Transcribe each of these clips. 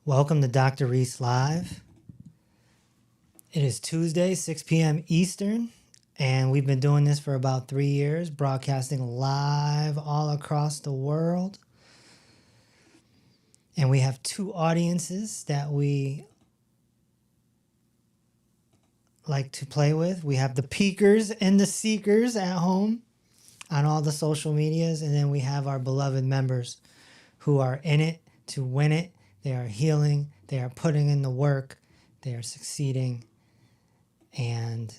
Welcome to Dr. Reese Live. It is Tuesday, 6 p.m. Eastern, and we've been doing this for about 3 years, broadcasting live all across the world. And we have two audiences that we like to play with. We have the peakers and the seekers at home on all the social medias, and then we have our beloved members who are in it to win it. They are healing, they are putting in the work, they are succeeding, and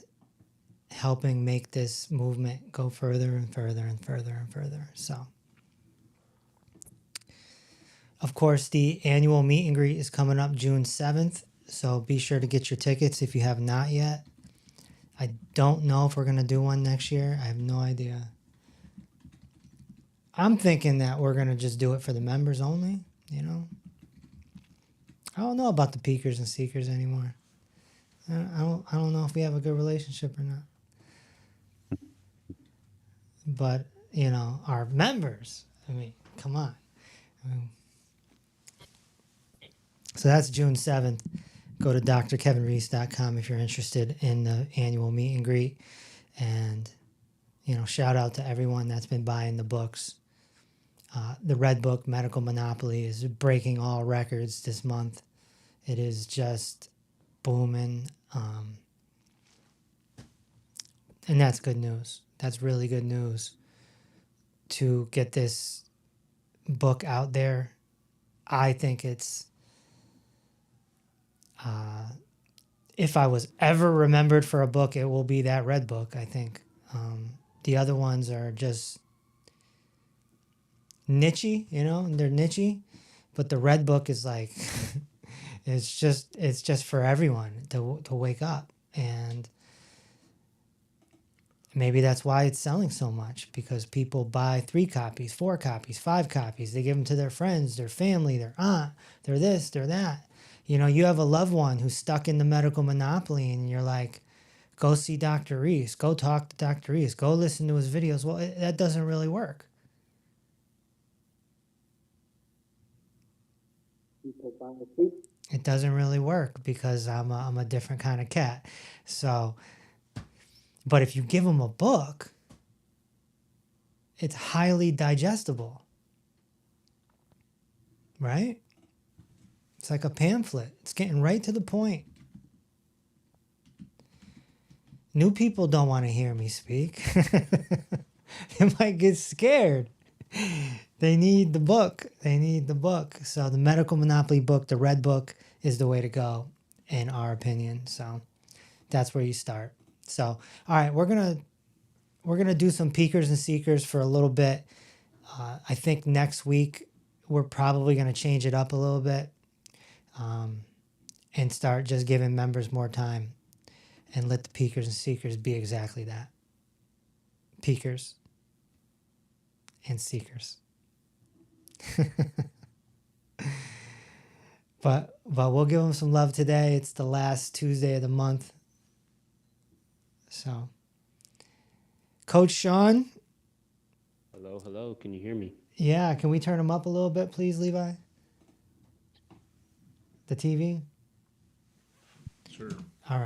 helping make this movement go further and further and further and further. So, of course, the annual meet and greet is coming up June 7th. So be sure to get your tickets if you have not yet. I don't know if we're going to do one next year. I have no idea. I'm thinking that we're going to just do it for the members only, you know. I don't know about the peakers and seekers anymore. I don't know if we have a good relationship or not. But, you know, our members, I mean, come on. So that's June 7th. Go to drkevinreese.com if you're interested in the annual meet and greet. And, you know, shout out to everyone that's been buying the books. The Red Book, Medical Monopoly, is breaking all records this month. It is just booming. And that's good news. That's really good news to get this book out there. I think it's, if I was ever remembered for a book, it will be that Red Book, I think. The other ones are just niche-y, you know, they're niche-y, but the Red Book is like, it's just for everyone to wake up. And maybe that's why it's selling so much, because people buy 3 copies, 4 copies, 5 copies. They give them to their friends, their family, their aunt, they're this, they're that. You know, you have a loved one who's stuck in the medical monopoly and you're like, go see Dr. Reese, go talk to Dr. Reese, go listen to his videos. Well, that doesn't really work. It doesn't really work because I'm a different kind of cat. So, but if you give them a book, it's highly digestible, right? It's like a pamphlet. It's getting right to the point. New people don't want to hear me speak. They might get scared. They need the book. They need the book. So the Medical Monopoly book, the Red Book, is the way to go, in our opinion. So that's where you start. So, all right, we're gonna do some peakers and seekers for a little bit. I think next week we're probably gonna change it up a little bit, and start just giving members more time, and let the peakers and seekers be exactly that. Peakers and seekers. But we'll give them some love today. It's the last Tuesday of the month. So, Coach Sean. Hello. Can you hear me? Yeah, can we turn them up a little bit, please, Levi? The TV? Sure. All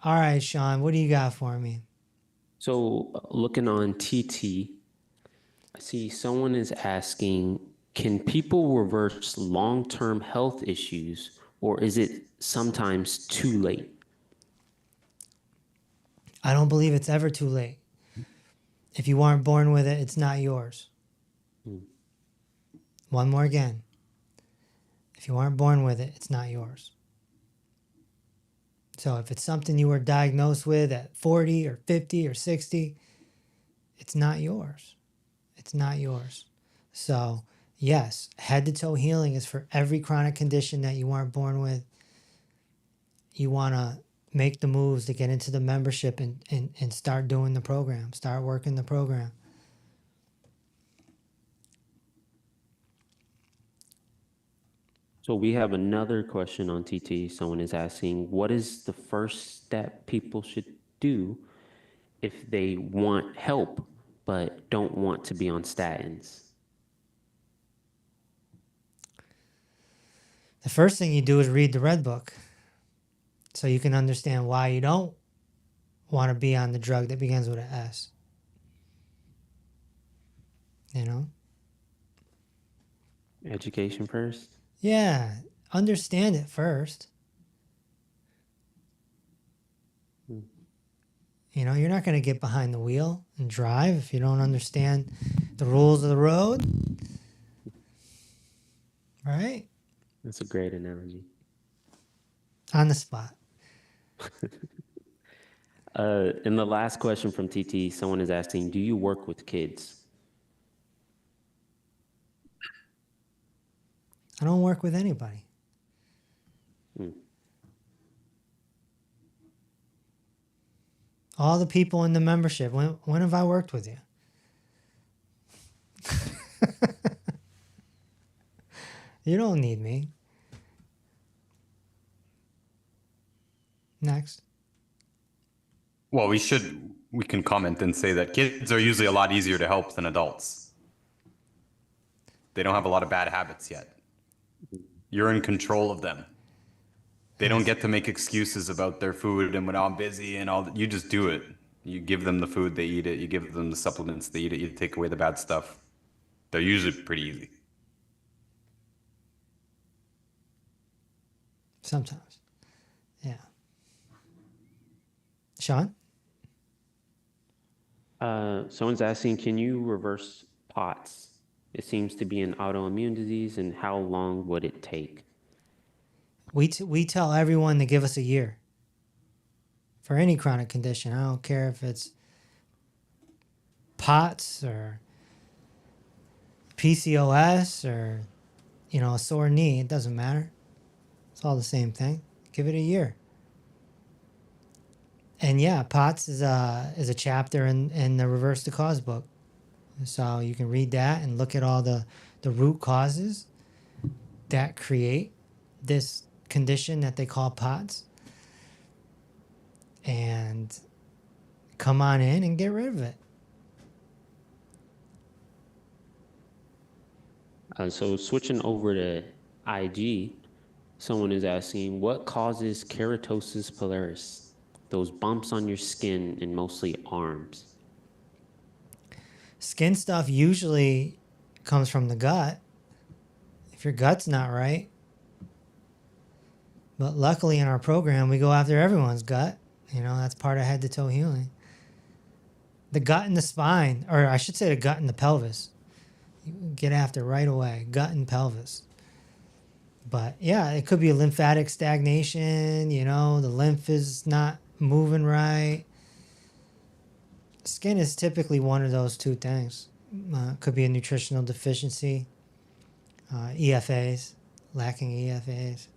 right, Sean, what do you got for me? So looking on TT, I see someone is asking, can people reverse long-term health issues, or is it sometimes too late? I don't believe it's ever too late. If you weren't born with it, it's not yours. One more again. If you weren't born with it, it's not yours. So if it's something you were diagnosed with at 40 or 50 or 60, it's not yours. It's not yours. So yes, head to toe healing is for every chronic condition that you weren't born with. You want to make the moves to get into the membership and start doing the program, start working the program. So we have another question on TT. Someone is asking, what is the first step people should do if they want help but don't want to be on statins? The first thing you do is read the red book so you can understand why you don't want to be on the drug that begins with an S. You know? Education first. Yeah, understand it first. You know, you're not going to get behind the wheel and drive if you don't understand the rules of the road. Right? That's a great analogy. On the spot. And the last question from TT, someone is asking, do you work with kids? I don't work with anybody. All the people in the membership. When have I worked with you? You don't need me. Next. Well, we can comment and say that kids are usually a lot easier to help than adults. They don't have a lot of bad habits yet. You're in control of them. They don't get to make excuses about their food and when I'm busy and all that. You just do it. You give them the food, they eat it. You give them the supplements, they eat it. You take away the bad stuff. They're usually pretty easy. Sometimes. Yeah. Sean? Someone's asking, can you reverse POTS? It seems to be an autoimmune disease, and how long would it take? We tell everyone to give us a year for any chronic condition. I don't care if it's POTS or PCOS or, a sore knee. It doesn't matter. It's all the same thing. Give it a year. And yeah, POTS is a chapter in the Reverse the Cause book. So you can read that and look at all the root causes that create this condition that they call POTS. And come on in and get rid of it. So switching over to IG, someone is asking, what causes keratosis pilaris? Those bumps on your skin and mostly arms. Skin stuff usually comes from the gut. If your gut's not right. But luckily in our program, we go after everyone's gut. That's part of head to toe healing. The gut and the spine, or I should say the gut and the pelvis. You get after right away, gut and pelvis. But yeah, it could be a lymphatic stagnation, the lymph is not moving right. Skin is typically one of those two things. Could be a nutritional deficiency, EFAs, lacking EFAs.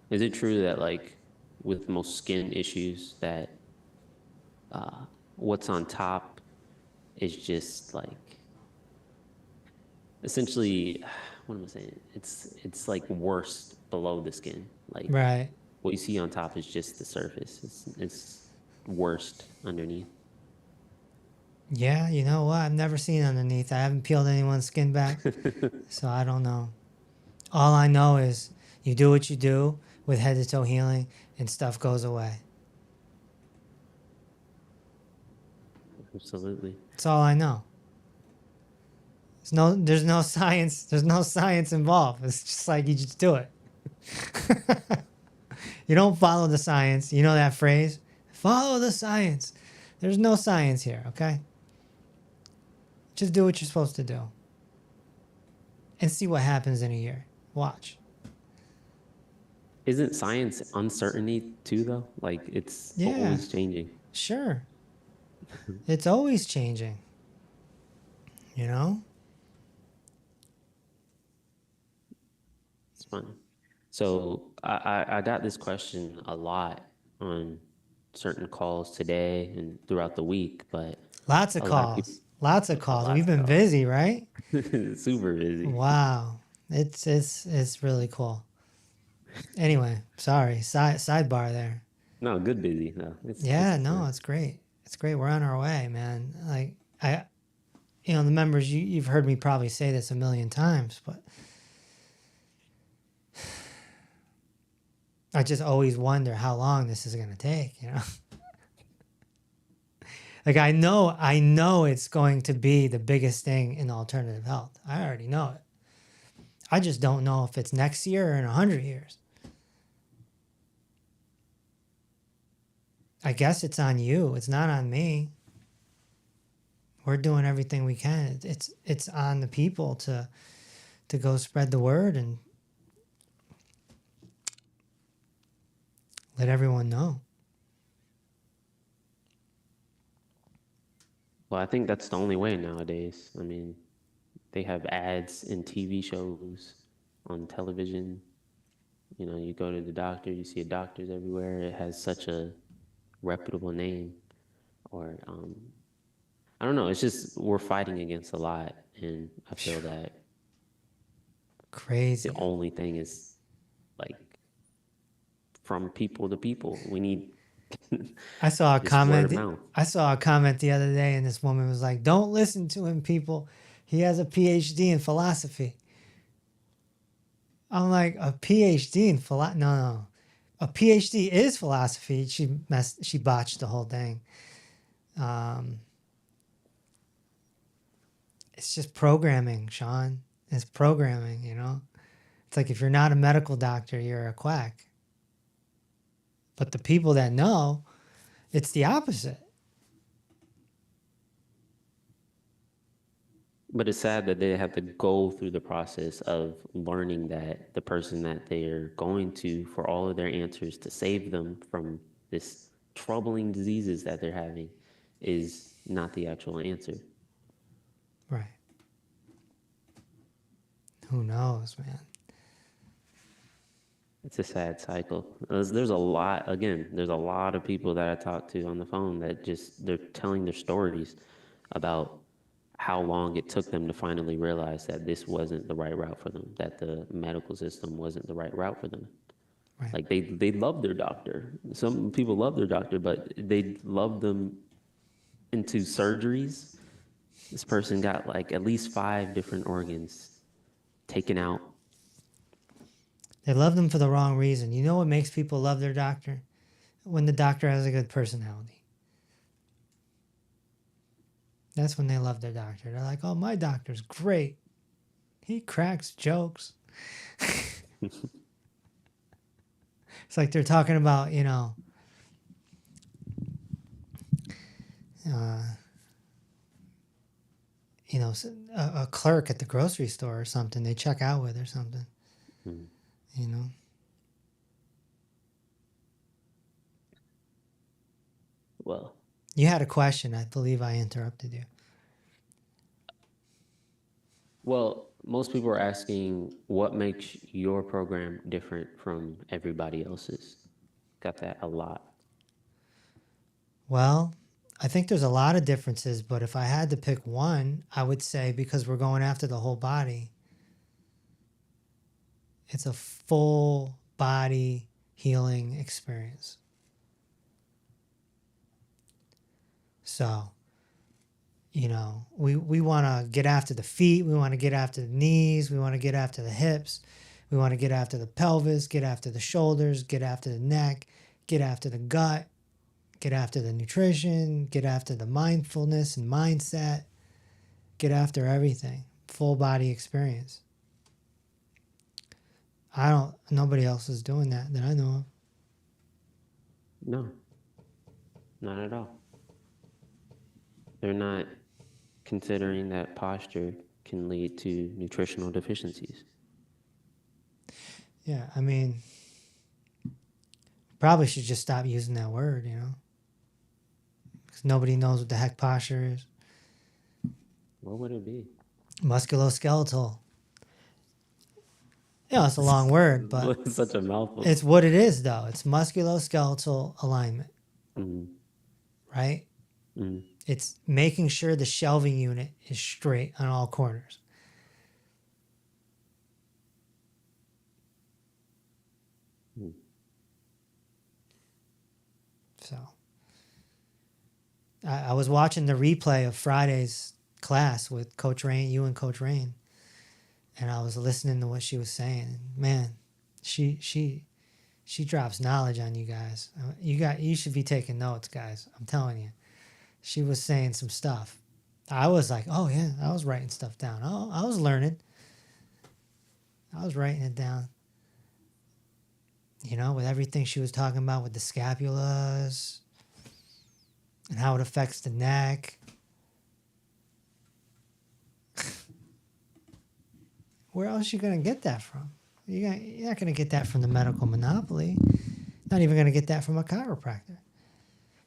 Is it true that, like, with most skin issues, that what's on top is just like essentially, what am I saying? It's like worse below the skin. Like, Right. what you see on top is just the surface. It's worst underneath. Yeah, you know what? I've never seen underneath. I haven't peeled anyone's skin back, so I don't know. All I know is you do what you do with head to toe healing and stuff goes away. Absolutely. That's all I know. There's no science. There's no science involved. It's just like you just do it. You don't follow the science. You know that phrase? Follow the science. There's no science here, okay? Just do what you're supposed to do. And see what happens in a year. Watch. Isn't science uncertainty too, though? Like, it's Yeah. always changing. Sure. It's always changing. It's fun. So I got this question a lot on certain calls today and throughout the week, but Lots of a lot of calls. Lots of calls. Lots We've of been calls. busy, right? super busy. Wow. It's really cool. Anyway, sorry. Sidebar there. No, good busy though. Yeah, no, it's great. It's great. We're on our way, man. Like you know, the members, you've heard me probably say this a million times, but I just always wonder how long this is going to take, you know? Like, I know it's going to be the biggest thing in alternative health. I already know it. I just don't know if it's next year or in 100 years. I guess it's on you. It's not on me. We're doing everything we can. It's on the people to go spread the word and let everyone know. Well, I think that's the only way nowadays. I mean, they have ads in TV shows, on television. You know, you go to the doctor, you see doctors everywhere. It has such a reputable name. Or, I don't know. It's just we're fighting against a lot. And I feel that Crazy. the only thing is, like, from people to people. We need I saw a just word of comment. mouth. I saw a comment the other day, and this woman was like, "Don't listen to him, people. He has a PhD in philosophy." I'm like, a PhD in philosophy? No. A PhD is philosophy. She botched the whole thing. It's just programming, Sean. It's programming, you know? It's like if you're not a medical doctor, you're a quack. But the people that know, it's the opposite. But it's sad that they have to go through the process of learning that the person that they're going to for all of their answers to save them from this troubling diseases that they're having is not the actual answer. Right. Who knows, man? It's a sad cycle. There's a lot, again, there's a lot of people that I talk to on the phone that they're telling their stories about how long it took them to finally realize that this wasn't the right route for them, that the medical system wasn't the right route for them. Right. Like they love their doctor. Some people love their doctor, but they love them into surgeries. This person got like at least 5 different organs taken out. They love them for the wrong reason. You know what makes people love their doctor? When the doctor has a good personality. That's when they love their doctor. They're like, "Oh, my doctor's great. He cracks jokes." It's like they're talking about, you know, a clerk at the grocery store or something they check out with or something. Hmm. You know? Well, You had a question. I believe I interrupted you. Well, most people are asking what makes your program different from everybody else's. Got that a lot. Well, I think there's a lot of differences, but if I had to pick one, I would say because we're going after the whole body, it's a full body healing experience. So, you know, we want to get after the feet. We want to get after the knees. We want to get after the hips. We want to get after the pelvis, get after the shoulders, get after the neck, get after the gut, get after the nutrition, get after the mindfulness and mindset, get after everything. Full body experience. Nobody else is doing that I know of. No, not at all. They're not considering that posture can lead to nutritional deficiencies. Yeah, I mean, probably should just stop using that word, you know? Because nobody knows what the heck posture is. What would it be? Musculoskeletal. You know, it's a long word, but It's such a mouthful. it's what it is, though. It's musculoskeletal alignment, Mm-hmm. right? Mm-hmm. It's making sure the shelving unit is straight on all corners. Mm. So I was watching the replay of Friday's class with Coach Rain, you and Coach Rain, and I was listening to what she was saying. Man, she drops knowledge on you guys. You should be taking notes, guys. I'm telling you. She was saying some stuff. I was like, oh yeah, I was writing stuff down. Oh, I was learning. I was writing it down. You know, with everything she was talking about with the scapulas and how it affects the neck. Where else are you going to get that from? You're not going to get that from the medical monopoly. Not even going to get that from a chiropractor.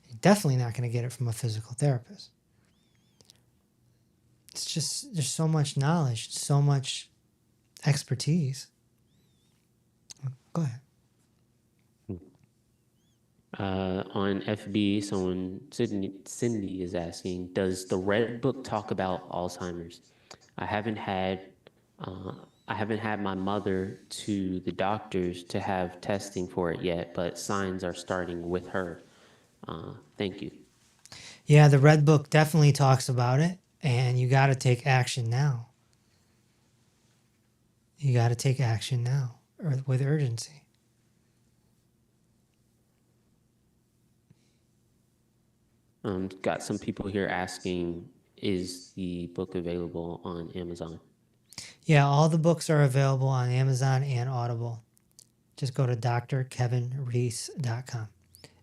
You're definitely not going to get it from a physical therapist. It's just, there's so much knowledge, so much expertise. Go ahead. On FB, Cindy is asking, does the Red Book talk about Alzheimer's? I haven't had my mother to the doctors to have testing for it yet, but signs are starting with her. Thank you. Yeah, the Red Book definitely talks about it, and you got to take action now. You got to take action now, or with urgency. Got some people here asking, is the book available on Amazon? Yeah, all the books are available on Amazon and Audible. Just go to drkevinreese.com.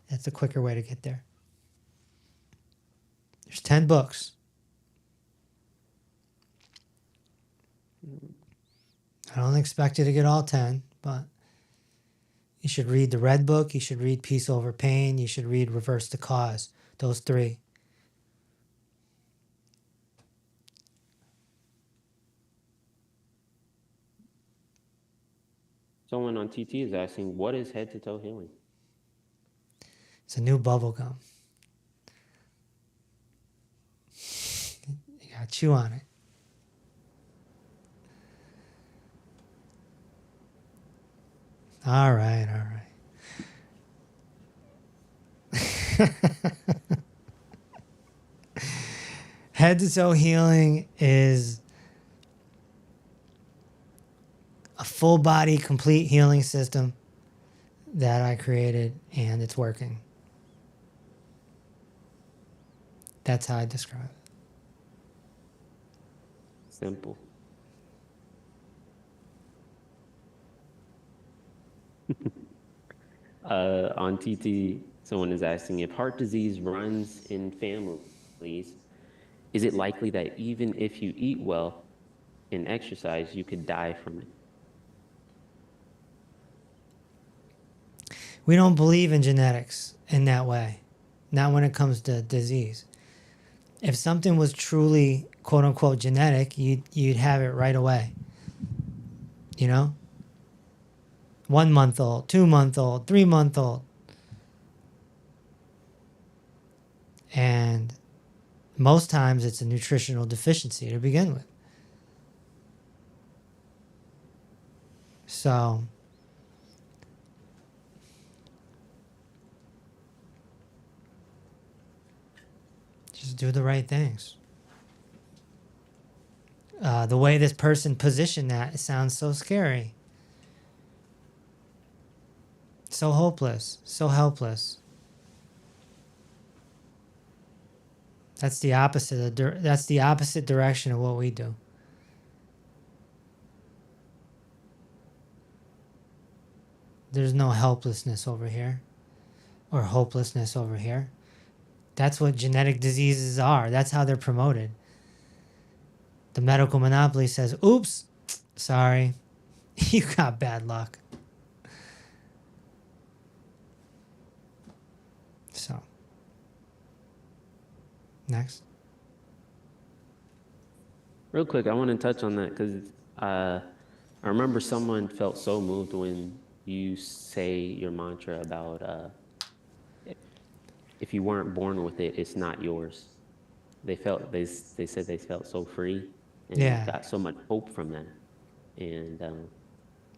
That's a quicker way to get there. There's 10 books. I don't expect you to get all 10, but you should read the Red Book. You should read Peace Over Pain. You should read Reverse the Cause. Those 3. Someone on TT is asking, what is head-to-toe healing? It's a new bubble gum. You gotta chew on it. All right, all right. Head to toe healing is a full body, complete healing system that I created, and it's working. That's how I describe it. Simple. On TT, someone is asking, if heart disease runs in families, is it likely that even if you eat well and exercise, you could die from it? We don't believe in genetics in that way, not when it comes to disease. If something was truly quote unquote genetic, you'd have it right away. You know? 1 month old, 2 month old, 3 month old. And most times it's a nutritional deficiency to begin with. So just do the right things. The way this person positioned that, it sounds so scary. So hopeless, so helpless. That's the opposite. That's the opposite direction of what we do. There's no helplessness over here, or hopelessness over here. That's what genetic diseases are. That's how they're promoted. The medical monopoly says, "Oops, sorry, you got bad luck." So, next. Real quick, I want to touch on that because I remember someone felt so moved when you say your mantra about if you weren't born with it, it's not yours. They said they felt so free and got so much hope from that. And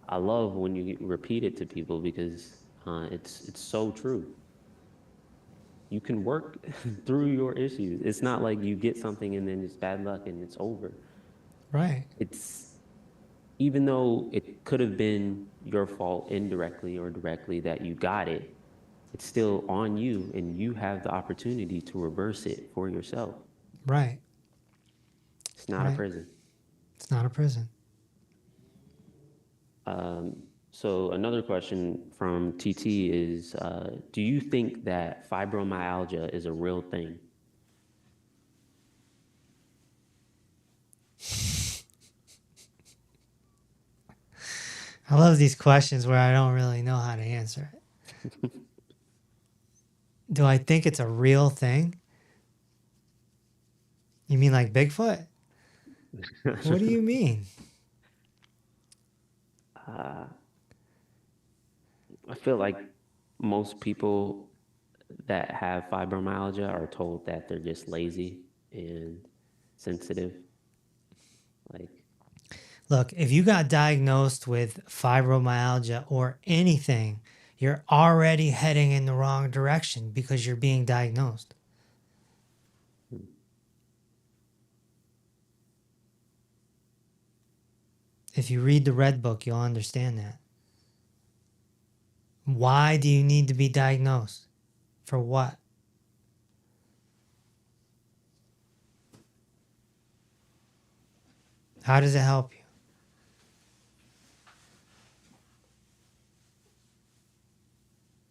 I love when you repeat it to people because it's so true. you can work through your issues. It's not like you get something and then it's bad luck and it's over. Right. It's, even though it could have been your fault indirectly or directly that you got it, it's still on you, and you have the opportunity to reverse it for yourself. Right. It's not a Right. prison. It's not a prison. So another question from TT is, do you think that fibromyalgia is a real thing? I love these questions where I don't really know how to answer it. Do I think it's a real thing? You mean like Bigfoot? What do you mean? I feel like most people that have fibromyalgia are told that they're just lazy and sensitive. Like, Look, if you got diagnosed with fibromyalgia or anything, you're already heading in the wrong direction because you're being diagnosed. If you read the Red Book, you'll understand that. Why do you need to be diagnosed? For what? How does it help you?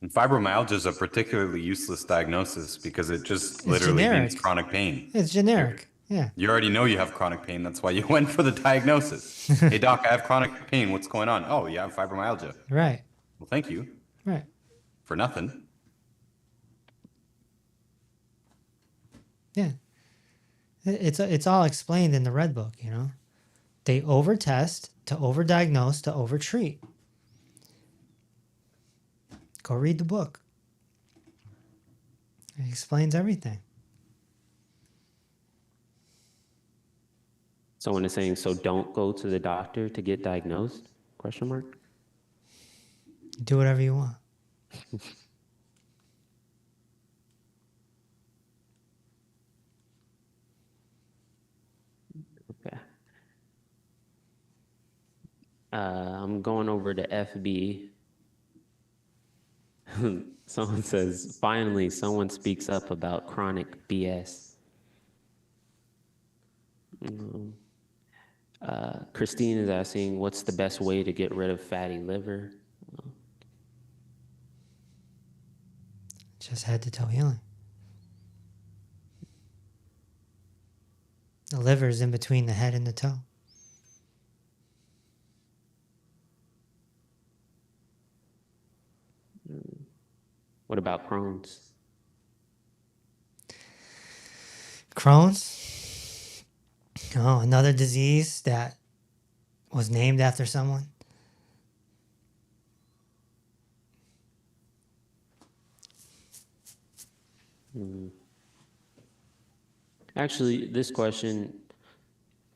And fibromyalgia is a particularly useless diagnosis because it just It's literally means generic. chronic pain. It's generic. Yeah. You already know you have chronic pain. That's why you went for the diagnosis. Hey, doc, I have chronic pain. What's going on? Oh, you have fibromyalgia. Right. Well, thank you Right. for nothing. Yeah. It's all explained in the Red Book, you know. They overtest to overdiagnose to overtreat. Go read the book. It explains everything. someone is saying, so don't go to the doctor to get diagnosed? Question mark. Do whatever you want. Okay. I'm going over to FB. Someone says, finally, someone speaks up about chronic BS. Christine is asking, what's the best way to get rid of fatty liver? Just head to toe healing. The liver is in between the head and the toe. What about Crohn's? Crohn's? Oh, another disease that was named after someone. Actually, this question,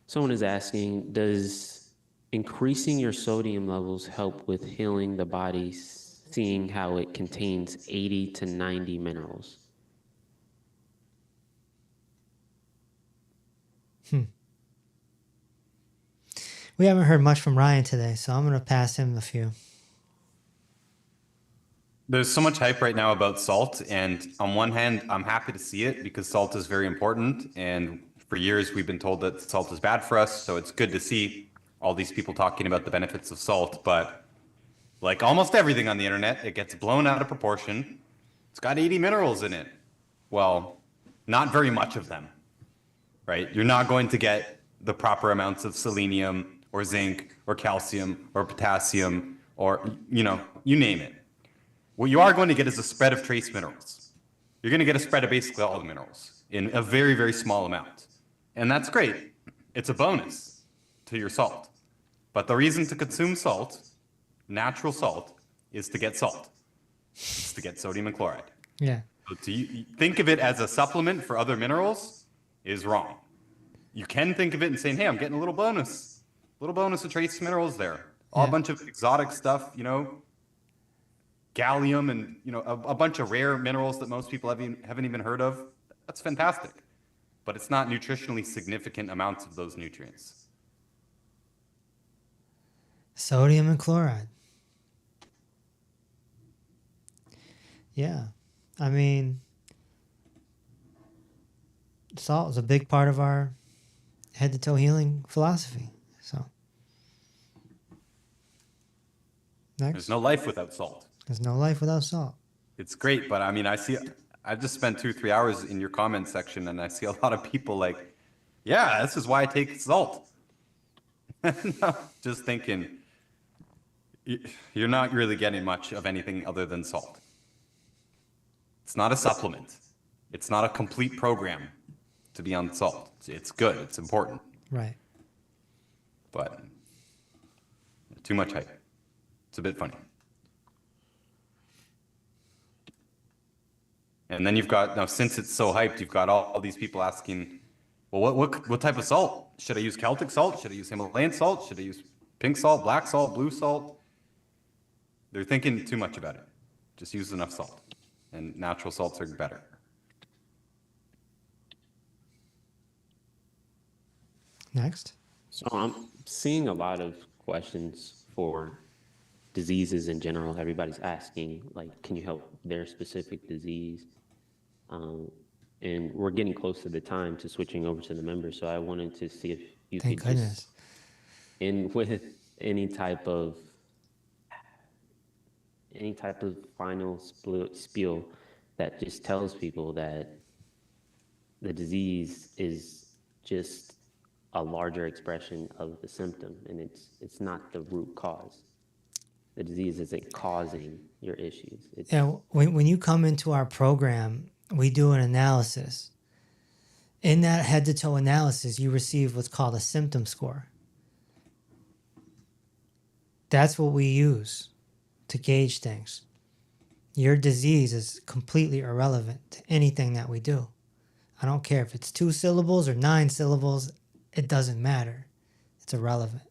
someone is asking, does increasing your sodium levels help with healing the body, seeing how it contains 80 to 90 minerals? We haven't heard much from Ryan today, so I'm going to pass him a few. There's so much hype right now about salt, and on one hand, I'm happy to see it because salt is very important, and for years we've been told that salt is bad for us, so it's good to see all these people talking about the benefits of salt, but like almost everything on the internet, it gets blown out of proportion. It's got 80 minerals in it. Well, not very much of them, right? You're not going to get the proper amounts of selenium or zinc or calcium or potassium or, you name it. What you are going to get is a spread of trace minerals. You're going to get a spread of basically all the minerals in a very, very small amount. And that's great. It's a bonus to your salt. But the reason to consume salt, natural salt, is to get salt. It's to get sodium and chloride. Yeah. So to think of it as a supplement for other minerals is wrong. You can think of it and saying, hey, I'm getting a little bonus of trace minerals there. A bunch of exotic stuff, gallium and a bunch of rare minerals that most people haven't even heard of. That's fantastic, but it's not nutritionally significant amounts of those nutrients. Sodium and chloride. Yeah. I mean, salt is a big part of our head to toe healing philosophy. So, next. There's no life without salt. There's no life without salt. It's great, but I mean, I just spent 2-3 hours in your comment section, and I see a lot of people like, yeah, this is why I take salt. And I'm just thinking, you're not really getting much of anything other than salt. It's not a supplement. It's not a complete program to be on salt. It's good. It's important. Right. But too much hype. It's a bit funny. And then you've got, now since it's so hyped, you've got all these people asking, well, what type of salt? Should I use Celtic salt? Should I use Himalayan salt? Should I use pink salt, black salt, blue salt? They're thinking too much about it. Just use enough salt. And natural salts are better. Next. So I'm seeing a lot of questions for diseases in general. Everybody's asking, like, can you help their specific disease? And we're getting close to the time to switching over to the members. So I wanted to see if you Thank could goodness. just end with any type of final spiel that just tells people that the disease is just a larger expression of the symptom, and it's not the root cause. The disease isn't causing your issues. Yeah, when you come into our program, we do an analysis. In that head to toe analysis, you receive what's called a symptom score. That's what we use to gauge things. Your disease is completely irrelevant to anything that we do. I don't care if it's 2 syllables or 9 syllables, it doesn't matter. It's irrelevant.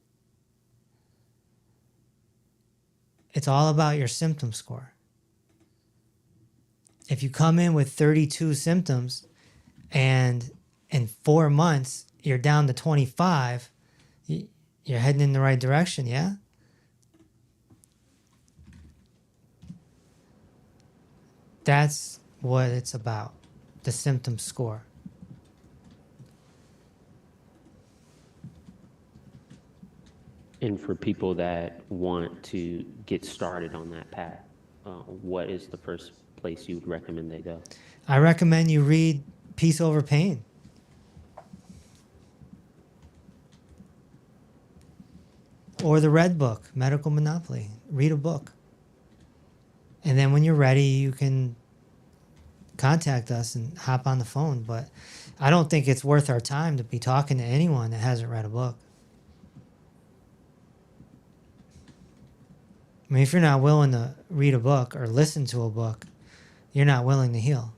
It's all about your symptom score. If you come in with 32 symptoms and in 4 months you're down to 25, you're heading in the right direction, yeah? That's what it's about, the symptom score. And for people that want to get started on that path, what is the first place you would recommend they go? I recommend you read Peace Over Pain. Or the Red Book, Medical Monopoly. Read a book. And then when you're ready, you can contact us and hop on the phone. But I don't think it's worth our time to be talking to anyone that hasn't read a book. I mean, if you're not willing to read a book or listen to a book, you're not willing to heal.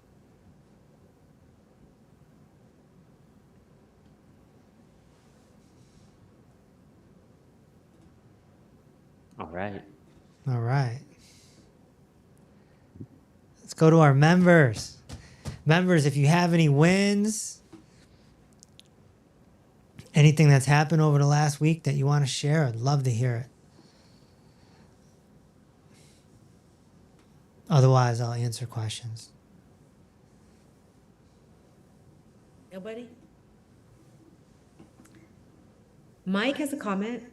All right. All right. Let's go to our members. Members, if you have any wins, anything that's happened over the last week that you want to share, I'd love to hear it. Otherwise, I'll answer questions. Nobody? Mike has a comment.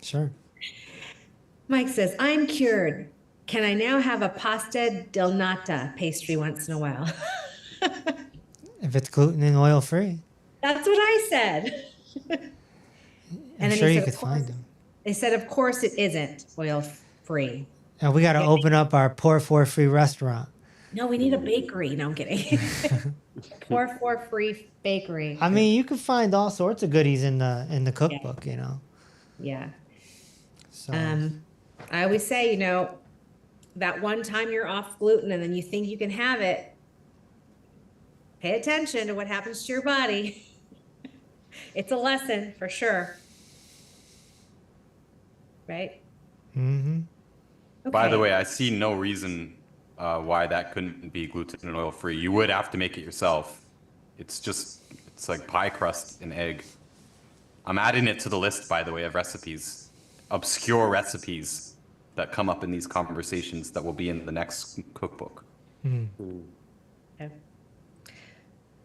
Sure. Mike says, I'm cured. Can I now have a pasta del nata pastry once in a while? If it's gluten and oil free, That's what I said. I'm then sure he you said, could of course, find them. They said, of course it isn't oil free. And we got to open up our pour for free restaurant. No, we need a bakery. No, I'm kidding. Pour for free bakery. I mean, you can find all sorts of goodies in the cookbook, you know. Yeah. So I always say, that one time you're off gluten and then you think you can have it, pay attention to what happens to your body. It's a lesson for sure. Right? mm-hmm. By the Okay. way, I see no reason why that couldn't be gluten and oil free. You would have to make it yourself. It's like pie crust and egg. I'm adding it to the list, by the way, of recipes, obscure recipes that come up in these conversations that will be in the next cookbook. Okay.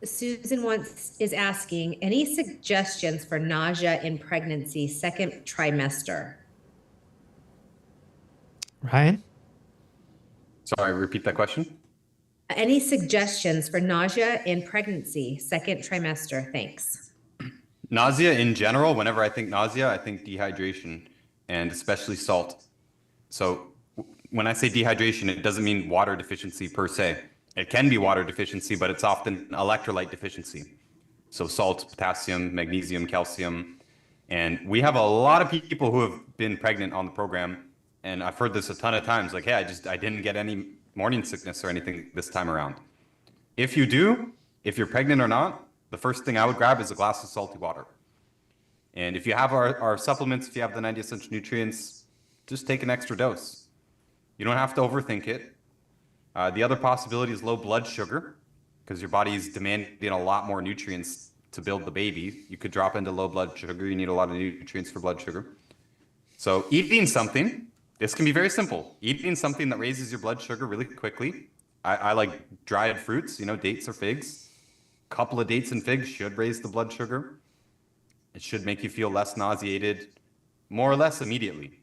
Susan is asking, any suggestions for nausea in pregnancy, second trimester? Ryan? Sorry, repeat that question. Any suggestions for nausea in pregnancy, second trimester? Thanks. Nausea in general, whenever I think nausea, I think dehydration and especially salt. So when I say dehydration, it doesn't mean water deficiency per se. It can be water deficiency, but it's often electrolyte deficiency. So salt, potassium, magnesium, calcium. And we have a lot of people who have been pregnant on the program. And I've heard this a ton of times, like, hey, I didn't get any morning sickness or anything this time around. If you do, if you're pregnant or not, the first thing I would grab is a glass of salty water. And if you have our supplements, if you have the 90 essential nutrients, just take an extra dose. You don't have to overthink it. The other possibility is low blood sugar, because your body is demanding a lot more nutrients to build the baby. You could drop into low blood sugar. You need a lot of nutrients for blood sugar. So eating something, this can be very simple. Eating something that raises your blood sugar really quickly. I like dried fruits, dates or figs. A couple of dates and figs should raise the blood sugar. It should make you feel less nauseated, more or less immediately.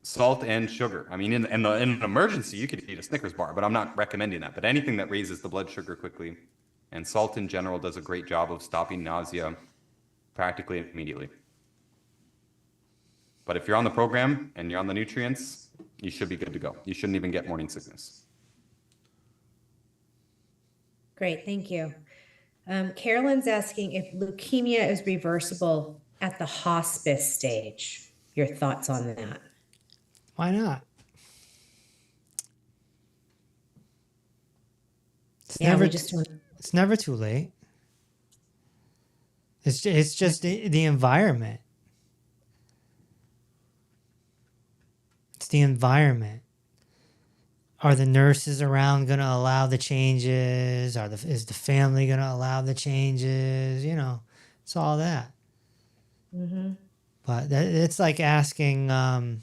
Salt and sugar. I mean, in an emergency, you could eat a Snickers bar, but I'm not recommending that. But anything that raises the blood sugar quickly, and salt in general does a great job of stopping nausea practically immediately. But if you're on the program and you're on the nutrients, you should be good to go. You shouldn't even get morning sickness. Great, thank you. Carolyn's asking if leukemia is reversible at the hospice stage. Your thoughts on that? Why not? It's never too late. It's just the environment. It's the environment. Are the nurses around going to allow the changes? Is the family going to allow the changes? It's all that. Mm-hmm. But it's like asking, how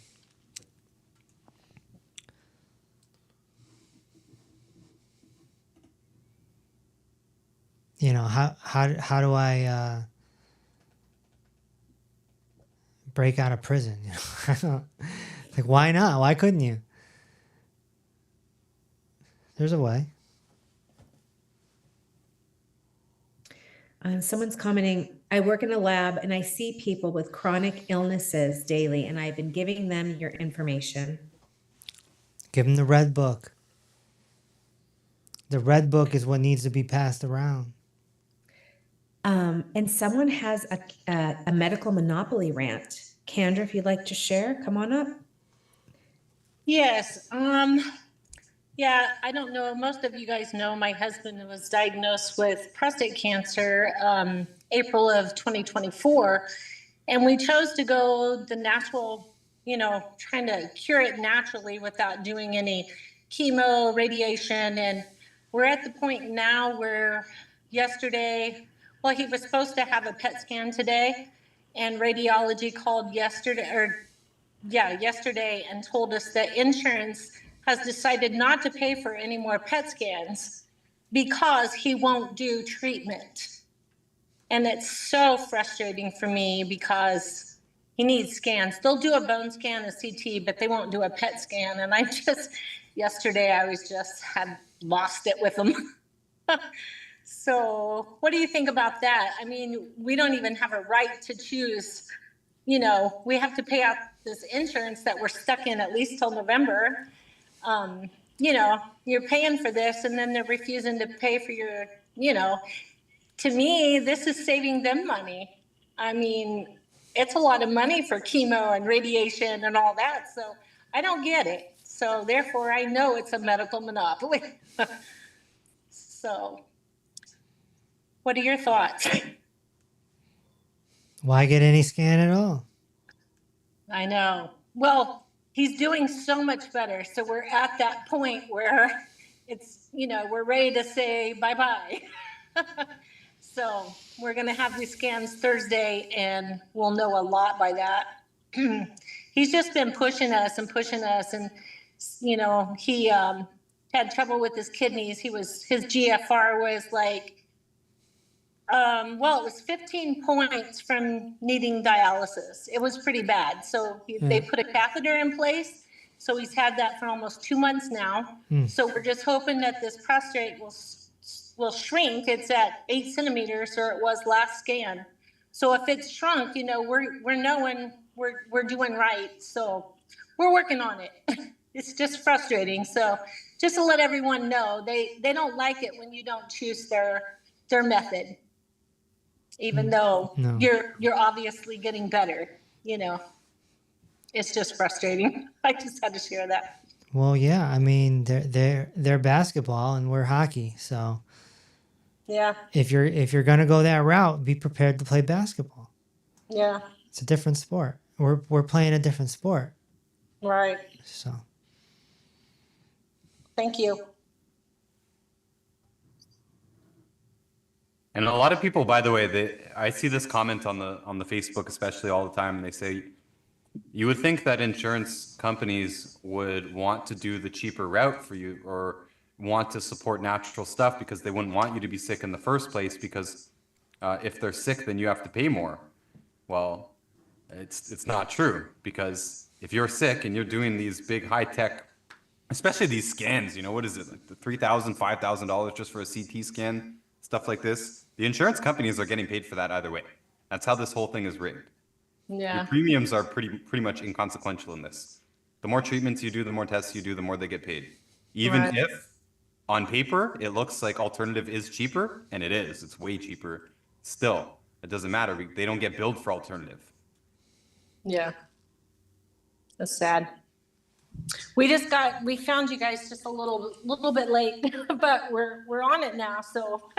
do I break out of prison? Like, why not? Why couldn't you? There's a way. Someone's commenting, I work in a lab and I see people with chronic illnesses daily, and I've been giving them your information. Give them the red book. The red book is what needs to be passed around. And someone has a medical monopoly rant. Kendra, if you'd like to share, come on up. Yes. Yeah, I don't know. Most of you guys know my husband was diagnosed with prostate cancer April of 2024. And we chose to go the natural, trying to cure it naturally without doing any chemo, radiation. And we're at the point now where yesterday, he was supposed to have a PET scan today, and radiology called yesterday and told us that insurance has decided not to pay for any more PET scans because he won't do treatment. And it's so frustrating for me because he needs scans. They'll do a bone scan, a CT, but they won't do a PET scan. And yesterday I had lost it with him. So what do you think about that? I mean, we don't even have a right to choose. We have to pay out this insurance that we're stuck in at least till November. You're paying for this and then they're refusing to pay for your, to me, this is saving them money. I mean, it's a lot of money for chemo and radiation and all that. So I don't get it. So therefore I know it's a medical monopoly. So what are your thoughts? Why get any scan at all? I know. Well, he's doing so much better. So we're at that point where it's, you know, we're ready to say bye-bye. So we're going to have these scans Thursday, and we'll know a lot by that. He's just been pushing us and pushing us. And, you know, he had trouble with his kidneys. His GFR was like, well, it was 15 points from needing dialysis. It was pretty bad. So they put a catheter in place. So he's had that for almost 2 months now. So we're just hoping that this prostate will shrink. It's at 8 centimeters, or it was last scan. So if it's shrunk, you know, we're knowing we're doing right. So we're working on it. It's just frustrating. So just to let everyone know, they don't like it when you don't choose their method, even though you're obviously getting better. You know, it's just frustrating. I just had to share that. Well, yeah, I mean, they're basketball and we're hockey, so Yeah. if you're gonna go that route, be prepared to play basketball. Yeah. It's a different sport. We're playing a different sport. Right. So Thank you. And a lot of people, by the way, I see this comment on the Facebook especially all the time, and they say, you would think that insurance companies would want to do the cheaper route for you, or want to support natural stuff, because they wouldn't want you to be sick in the first place, because if they're sick, then you have to pay more. Well, it's not true, because if you're sick and you're doing these big high tech, especially these scans, you know, what is it, like the $3,000, $5,000 just for a CT scan, stuff like this, the insurance companies are getting paid for that either way. That's how this whole thing is rigged. Yeah. Your premiums are pretty much inconsequential in this. The more treatments you do, the more tests you do, the more they get paid. Even Right. if on paper it looks like alternative is cheaper, and it is, it's way cheaper, still, it doesn't matter. They don't get billed for alternative. Yeah. That's sad. We found you guys just a little bit late, but we're on it now. So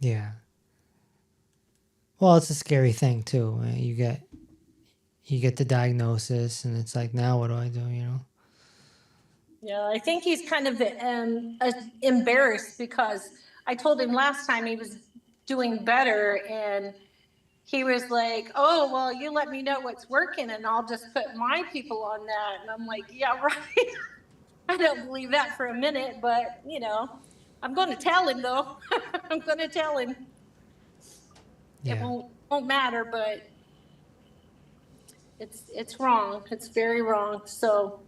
yeah. Well, it's a scary thing too. You get the diagnosis, and it's like, now what do I do? You know. yeah, I think he's kind of embarrassed, because I told him last time he was doing better, and he was like, oh, well, you let me know what's working and I'll just put my people on that. And I'm like, yeah, right. I don't believe that for a minute, but, you know, I'm going to tell him, though. I'm going to tell him. Yeah. It won't matter, but it's wrong. It's very wrong. So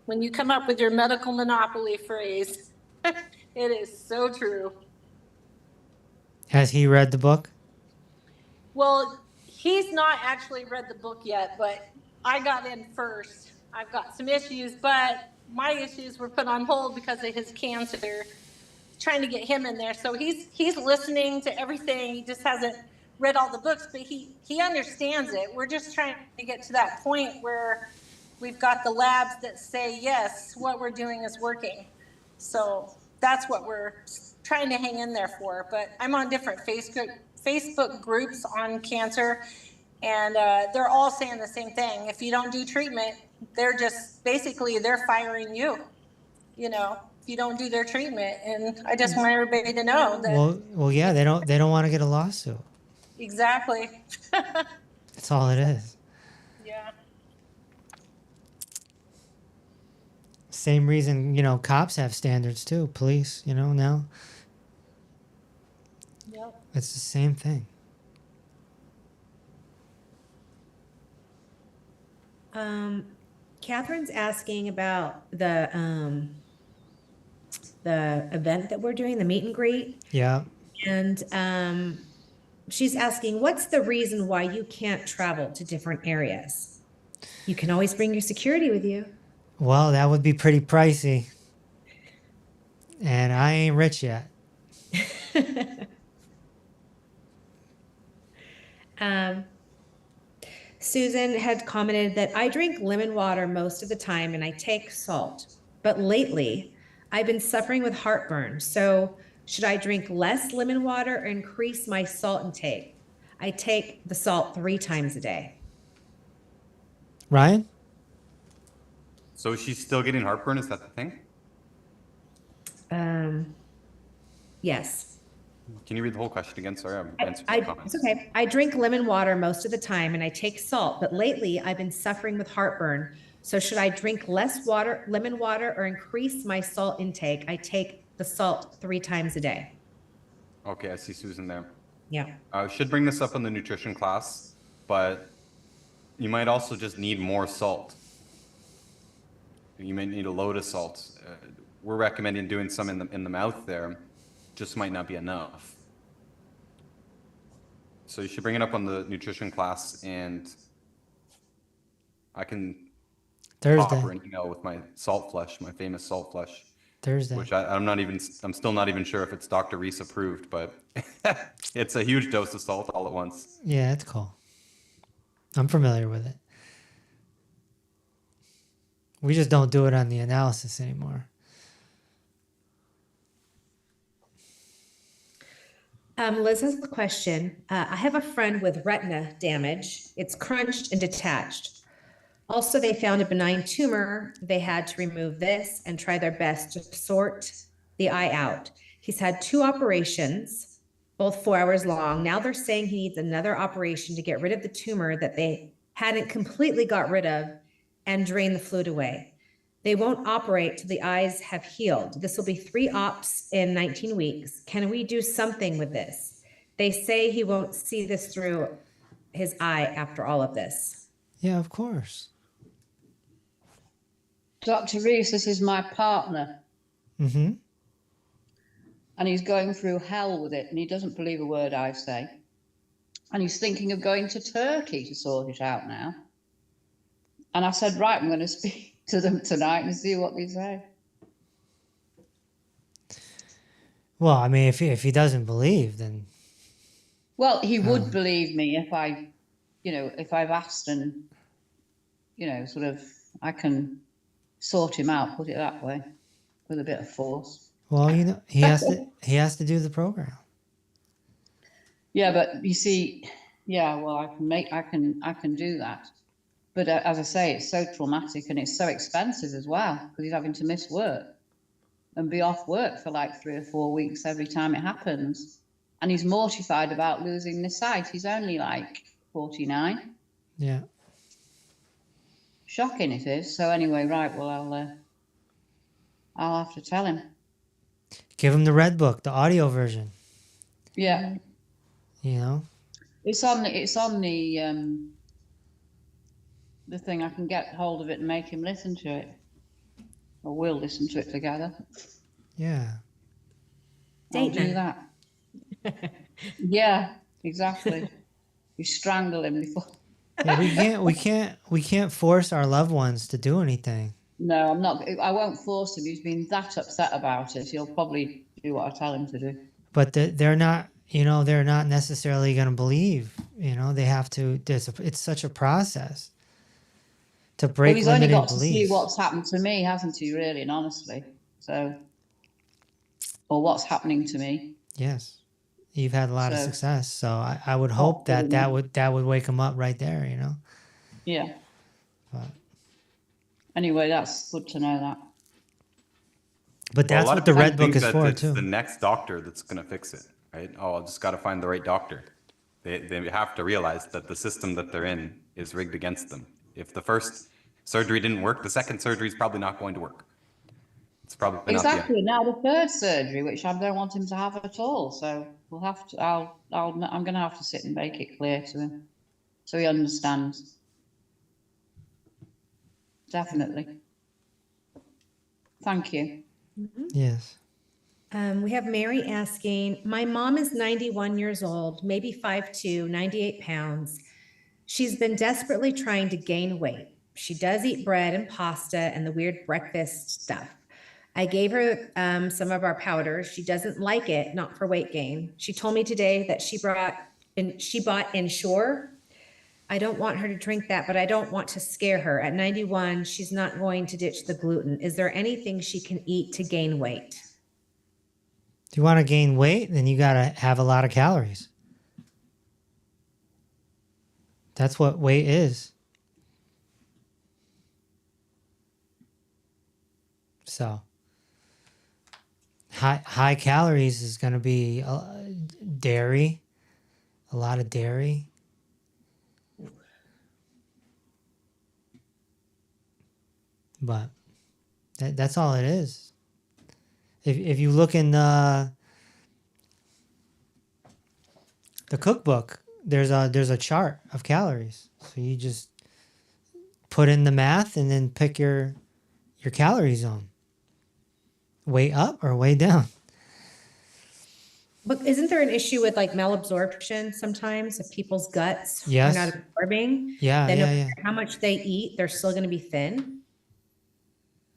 when you come up with your medical monopoly phrase, it is so true. Has he read the book? Well, he's not actually read the book yet, but I got in first. I've got some issues, but my issues were put on hold because of his cancer, trying to get him in there. So he's listening to everything. He just hasn't read all the books, but he understands it. We're just trying to get to that point where we've got the labs that say, yes, what we're doing is working. So that's what we're trying to hang in there for. But I'm on different Facebook groups on cancer, and they're all saying the same thing. If you don't do treatment, they're firing you, you know, if you don't do their treatment. And I just want everybody to know that. Well, yeah, they don't want to get a lawsuit. Exactly. That's all it is. Yeah. Same reason, you know, cops have standards too. Police, you know, now. Yep. It's the same thing. Catherine's asking about the event that we're doing, the meet and greet. Yeah. And she's asking, what's the reason why you can't travel to different areas? You can always bring your security with you. Well, that would be pretty pricey. And I ain't rich yet. Susan had commented that I drink lemon water most of the time and I take salt. But lately, I've been suffering with heartburn. So should I drink less lemon water or increase my salt intake? I take the salt 3 times a day. Ryan? So she's still getting heartburn? Is that the thing? Yes. Can you read the whole question again? Sorry, I'm answering the It's comments. okay. I drink lemon water most of the time and I take salt, but lately I've been suffering with heartburn. So should I drink less water, lemon water, or increase my salt intake? I take the salt 3 times a day. Okay, I see Susan there. Yeah. I should bring this up in the nutrition class, but you might also just need more salt. You might need a load of salt. We're recommending doing some in the mouth there, just might not be enough. So you should bring it up on the nutrition class, and I can Thursday. offer an email with my salt flush, my famous salt flush, Thursday. which I'm still not even sure if it's Dr. Reese approved, but it's a huge dose of salt all at once. Yeah, it's cool. I'm familiar with it. We just don't do it on the analysis anymore. Liz has a question. I have a friend with retina damage. It's crunched and detached. Also, they found a benign tumor. They had to remove this and try their best to sort the eye out. He's had 2 operations, both 4 hours long. Now they're saying he needs another operation to get rid of the tumor that they hadn't completely got rid of and drain the fluid away. They won't operate till the eyes have healed. This will be 3 ops in 19 weeks. Can we do something with this? They say he won't see this through his eye after all of this. Yeah, of course. Dr. Reese, this is my partner, Mm-hmm. and he's going through hell with it, and he doesn't believe a word I say. And he's thinking of going to Turkey to sort it out now. And I said, right, I'm going to speak to them tonight and see what they say. Well, I mean, if he doesn't believe, then Well, he would believe me if if I've asked and, sort of, I can sort him out, put it that way, with a bit of force. well, he has to do the program. Yeah, but you see, well, I can do that. But as I say, it's so traumatic and it's so expensive as well, because he's having to miss work and be off work for like 3 or 4 weeks every time it happens. And he's mortified about losing the sight. He's only like 49. Yeah. Shocking it is. So anyway, right, well, I'll have to tell him. Give him the red book, the audio version. Yeah. It's on the thing. I can get hold of it and make him listen to it, or we'll listen to it together. Yeah. I'll do that. Yeah, exactly. You strangle him before. Yeah, we can't force our loved ones to do anything. No, I'm not. I won't force him. He's been that upset about it. He'll probably do what I tell him to do. But they're not, they're not necessarily going to believe. They have to. It's such a process to break Well, he's only limited got to beliefs. see what's happened to me, hasn't he? Really and honestly. So, or what's happening to me. Yes, you've had a lot of So- success. So I would hope that would wake them up right there. Yeah. But- Anyway, that's good to know that. But Well, a that's lot what of the people red book think is that for it's too. the next doctor that's going to fix it, right? Oh, I just got to find the right doctor. They have to realize that the system that they're in is rigged against them. If the first surgery didn't work, the second surgery is probably not going to work. It's probably Exactly. Now the third surgery, which I don't want him to have at all. So we'll have to. I'm going to have to sit and make it clear to him, so he understands. Definitely. Thank you. Yes. We have Mary asking, my mom is 91 years old, maybe 5'2", 98 pounds. She's been desperately trying to gain weight. She does eat bread and pasta and the weird breakfast stuff. I gave her some of our powders. She doesn't like it, not for weight gain. She told me today that she bought Ensure. I don't want her to drink that, but I don't want to scare her. At 91, she's not going to ditch the gluten. Is there anything she can eat to gain weight? If you want to gain weight, then you got to have a lot of calories. That's what weight is. So high calories is going to be dairy, a lot of dairy. But that's all it is. If you look in the cookbook, there's a chart of calories. So you just put in the math and then pick your calorie zone. Way up or way down. But isn't there an issue with like malabsorption sometimes if people's guts Yes. are not absorbing? Yeah, Then no yeah, matter yeah. how much they eat, they're still going to be thin.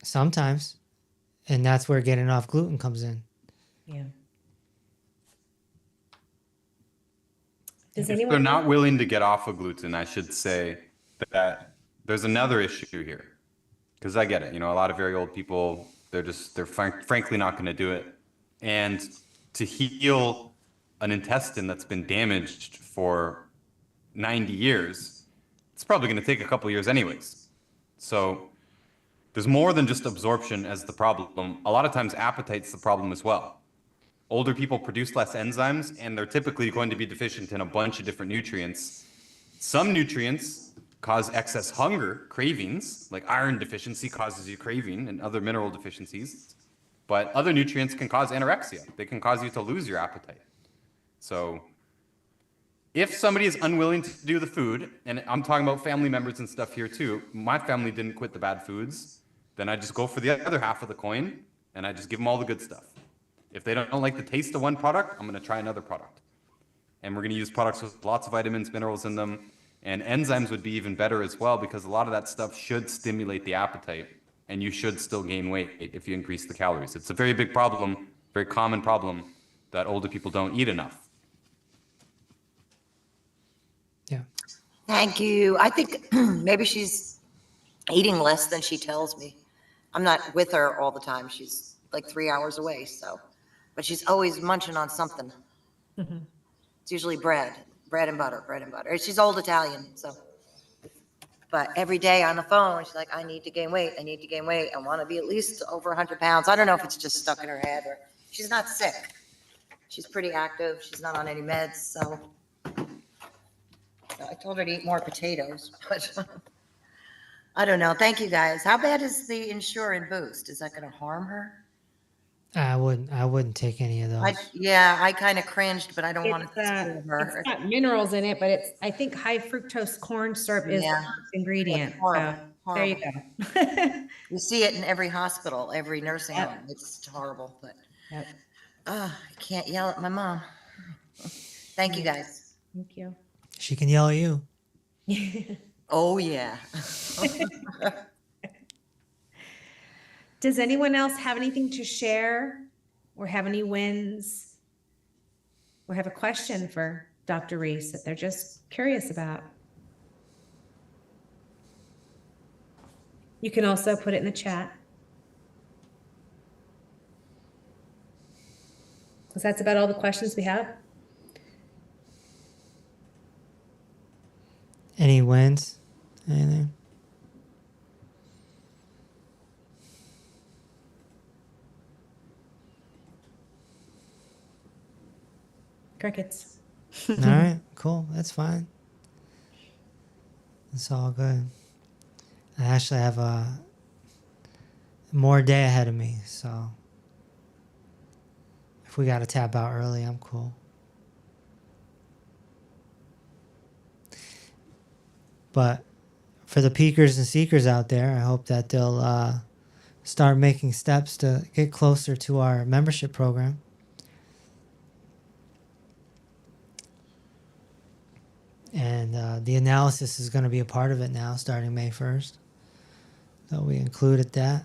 Sometimes. And that's where getting off gluten comes in. Yeah. Does If anyone they're not willing to get off of gluten, I should say that there's another issue here. Because I get it, a lot of very old people, they're frankly not going to do it. And to heal an intestine that's been damaged for 90 years, it's probably going to take a couple years anyways. So there's more than just absorption as the problem. A lot of times appetite's the problem as well. Older people produce less enzymes, and they're typically going to be deficient in a bunch of different nutrients. Some nutrients cause excess hunger, cravings, like iron deficiency causes you craving, and other mineral deficiencies. But other nutrients can cause anorexia. They can cause you to lose your appetite. So if somebody is unwilling to do the food, and I'm talking about family members and stuff here too, my family didn't quit the bad foods, then I just go for the other half of the coin, and I just give them all the good stuff. If they don't like the taste of one product, I'm going to try another product. And we're going to use products with lots of vitamins, minerals in them. And enzymes would be even better as well, because a lot of that stuff should stimulate the appetite, and you should still gain weight if you increase the calories. It's a very big problem, very common problem, that older people don't eat enough. Yeah. Thank you. I think maybe she's eating less than she tells me. I'm not with her all the time. She's like 3 hours away, but she's always munching on something. Mm-hmm. It's usually bread and butter. She's old Italian, but every day on the phone, she's like, I need to gain weight. I want to be at least over 100 pounds. I don't know if it's just stuck in her head, or she's not sick. She's pretty active. She's not on any meds. So I told her to eat more potatoes, but I don't know. Thank you guys. How bad is the Ensure and Boost? Is that going to harm her? I wouldn't take any of those. I kind of cringed, but I don't want to It's scare her. it's got minerals in it, but I think high fructose corn syrup is Yeah. the first ingredient. It's horrible, So there you go. You see it in every hospital, every nursing Yep. home. It's horrible, but Yep. I can't yell at my mom. Thank you guys. Thank you. She can yell at you. Oh, yeah. Does anyone else have anything to share or have any wins or have a question for Dr. Reese that they're just curious about? You can also put it in the chat. Because that's about all the questions we have. Any wins? Anything? Crickets. All right, cool. That's fine. It's all good. I actually have a more day ahead of me, so if we got to tap out early, I'm cool. But for the peakers and seekers out there, I hope that they'll start making steps to get closer to our membership program. And the analysis is going to be a part of it now, starting May 1st. So we included that.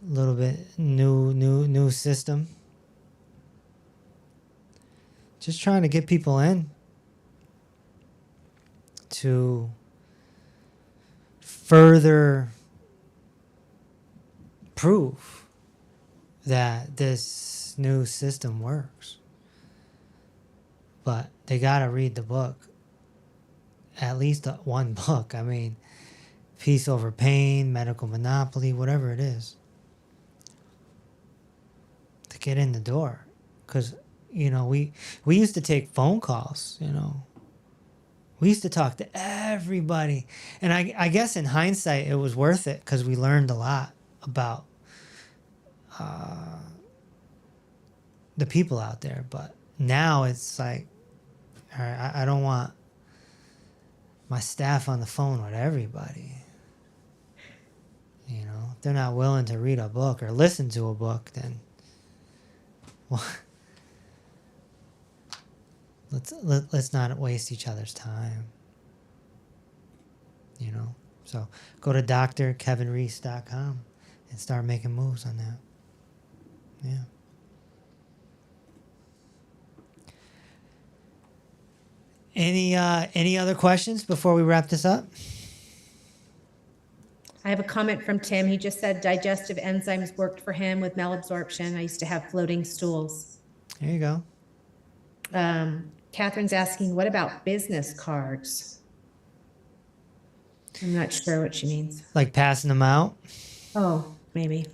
A little bit new system. Just trying to get people in to further prove that this new system works. But they got to read the book. At least one book. I mean, peace over pain, medical monopoly, whatever it is, to get in the door. Because, you know, we used to take phone calls, you know. We used to talk to everybody. And I guess in hindsight, it was worth it because we learned a lot about the people out there. But now it's like, all right, I don't want my staff on the phone with everybody. You know, if they're not willing to read a book or listen to a book, then, well, let's not waste each other's time. You know, so go to drkevinreese.com and start making moves on that. Yeah. Any other questions before we wrap this up? I have a comment from Tim. He just said digestive enzymes worked for him with malabsorption. I used to have floating stools. There you go. Catherine's asking, what about business cards? I'm not sure what she means. Like passing them out? Oh, maybe.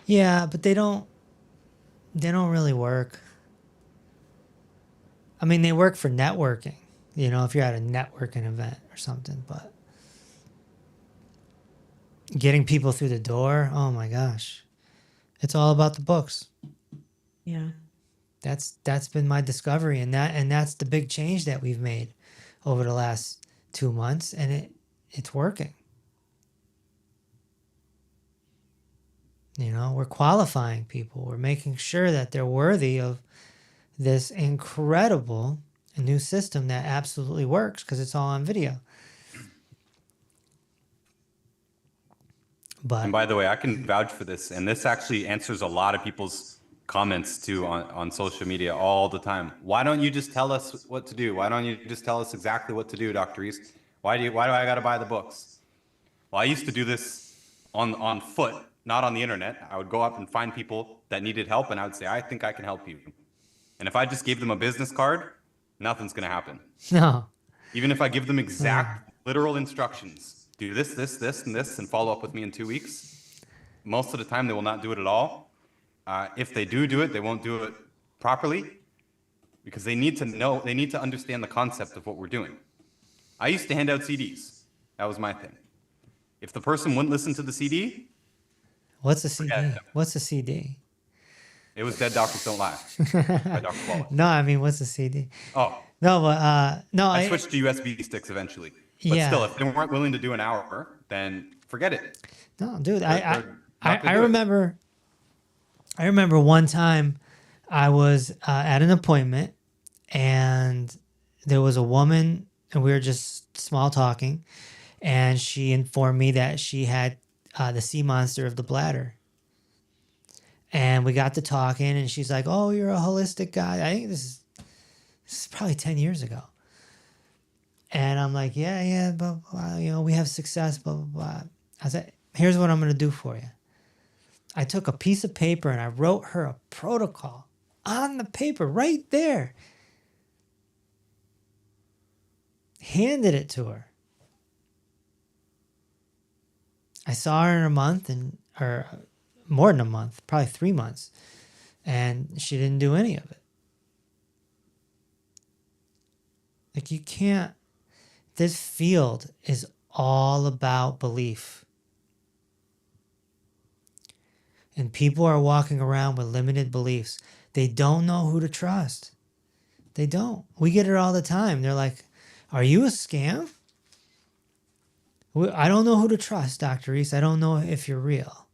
Yeah, but they don't really work. I mean, they work for networking, you know, if you're at a networking event or something, but getting people through the door, oh my gosh. It's all about the books. Yeah. That's been my discovery, and that's the big change that we've made over the last 2 months, and it's working. You know, we're qualifying people. We're making sure that they're worthy of this incredible new system that absolutely works because it's all on video. But And by the way, I can vouch for this, and this actually answers a lot of people's comments too on social media all the time. Why don't you just tell us what to do? Why don't you just tell us exactly what to do, Dr. Reese? Why do I got to buy the books? Well, I used to do this on foot, not on the internet. I would go up and find people that needed help, and I would say, I think I can help you. And if I just gave them a business card, nothing's going to happen. no. Even if I give them exact literal instructions, do this, this, this, and this, and follow up with me in 2 weeks, most of the time they will not do it at all. If they do it, they won't do it properly because they need to understand the concept of what we're doing. I used to hand out CDs. That was my thing. If the person wouldn't listen to the CD, What's a CD? Forget it. What's a CD? it was Dead Doctors Don't Lie by Dr. Wallace. No, I mean, what's a CD? Oh, No, but no, I switched to USB sticks eventually. But Yeah. still, if they weren't willing to do an hour, then forget it. No, dude, They're not gonna I do it. remember one time I was at an appointment and there was a woman and we were just small talking, and she informed me that she had the sea monster of the bladder. And we got to talking, and she's like, "Oh, you're a holistic guy." I think this is probably 10 years ago. And I'm like, yeah, blah, blah, blah, you know, we have success, blah, blah, blah. I said, here's what I'm going to do for you. I took a piece of paper and I wrote her a protocol on the paper right there. Handed it to her. I saw her in a month, or more than a month, probably 3 months. And she didn't do any of it. Like, you can't. This field is all about belief. And people are walking around with limited beliefs. They don't know who to trust. They don't. We get it all the time. They're like, "Are you a scam?" I don't know who to trust, Dr. Reese. I don't know if you're real.